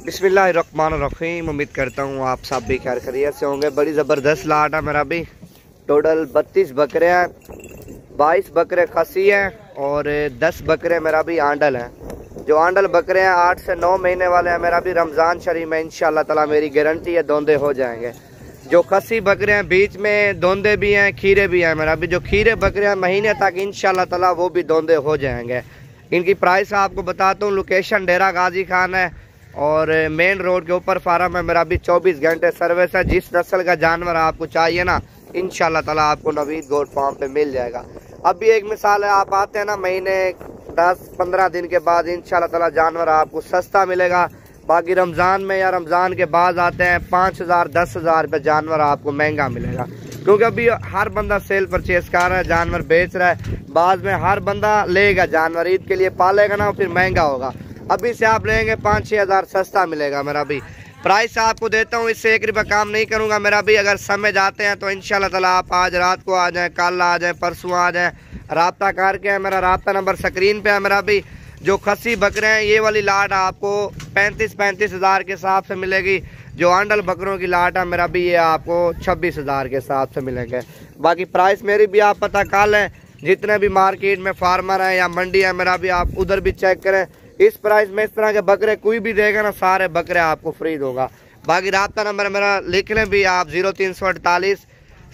बिस्मिल्लाहिर्रहमानिर्रहीम। उम्मीद करता हूँ आप सब भी खैर खैरियत से होंगे। बड़ी ज़बरदस्त लाट है मेरा भी। टोटल 32 बकरे हैं, 22 बकरे खसी हैं और 10 बकरे मेरा भी आंडल हैं। जो आंडल बकरे हैं 8 से 9 महीने वाले हैं मेरा भी। रमज़ान शरीफ में इंशाअल्लाह ताला मेरी गारंटी है दोंदे हो जाएंगे। जो खसी बकरे हैं बीच में दोंदे भी हैं, खीरे भी हैं मेरा भी। जो खीरे बकरे हैं महीने तक इंशाअल्लाह ताला वो भी दोंदे हो जाएंगे। इनकी प्राइस आपको बताता हूँ। लोकेशन डेरा गाजी खान है और मेन रोड के ऊपर फार्म है मेरा भी। 24 घंटे सर्विस है। जिस नस्ल का जानवर आपको चाहिए ना इंशाअल्लाह ताला आपको नवीद गोट फार्म पे मिल जाएगा। अभी एक मिसाल है, आप आते हैं ना महीने 10-15 दिन के बाद इंशाअल्लाह ताला जानवर आपको सस्ता मिलेगा। बाकी रमज़ान में या रमज़ान के बाद आते हैं 5,000-10,000 रुपये जानवर आपको महंगा मिलेगा, क्योंकि अभी हर बंदा सेल परचेज कर रहा है, जानवर बेच रहा है। बाद में हर बंदा लेगा जानवर, ईद के लिए पालेगा ना फिर महंगा होगा। अभी से आप लेंगे 5-6 हज़ार सस्ता मिलेगा मेरा भी। प्राइस आपको देता हूँ, इससे 1 रुपया काम नहीं करूँगा मेरा भी। अगर समझ आते हैं तो इंशाल्लाह ताला आप आज रात को आ जाएँ, कल आ जाएँ, परसों आ जाएँ, राब्ता करके। मेरा राब्ता नंबर स्क्रीन पे है मेरा भी। जो खसी बकरे हैं ये वाली लाट आपको 35 हज़ार के हिसाब से मिलेगी। जो आंडल बकरों की लाट है मेरा भी ये आपको 26 हज़ार के हिसाब से मिलेंगे। बाकी प्राइस मेरी भी आप पता कर लें। जितने भी मार्केट में फार्मर हैं या मंडी है मेरा भी, आप उधर भी चेक करें। इस प्राइस में इस तरह के बकरे कोई भी देगा ना, सारे बकरे आपको फ्री दूंगा। बाकी राब्ता नंबर मेरा लिख लें भी आप 0348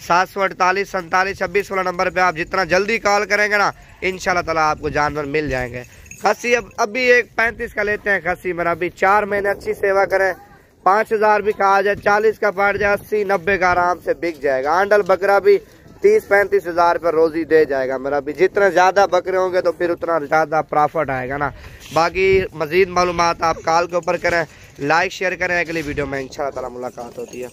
748 47 26 वाला नंबर पे आप जितना जल्दी कॉल करेंगे ना इंशाल्लाह ताला आपको जानवर मिल जाएंगे। खसी अभी एक 35 का लेते हैं खसी मेरा भी। 4 महीने अच्छी सेवा करें, 5,000 भी कहा जाए, 40 का पड़ जाए, 80-90 का आराम से बिक जाएगा। आंडल बकरा भी 30-35 हज़ार पर रोजी दे जाएगा मेरा भी। जितने ज़्यादा बकरे होंगे तो फिर उतना ज़्यादा प्रॉफिट आएगा ना। बाकी मज़ीद मालूमात आप कॉल के ऊपर करें, लाइक शेयर करें। अगली वीडियो में इंशाअल्लाह ताला मुलाकात होती है।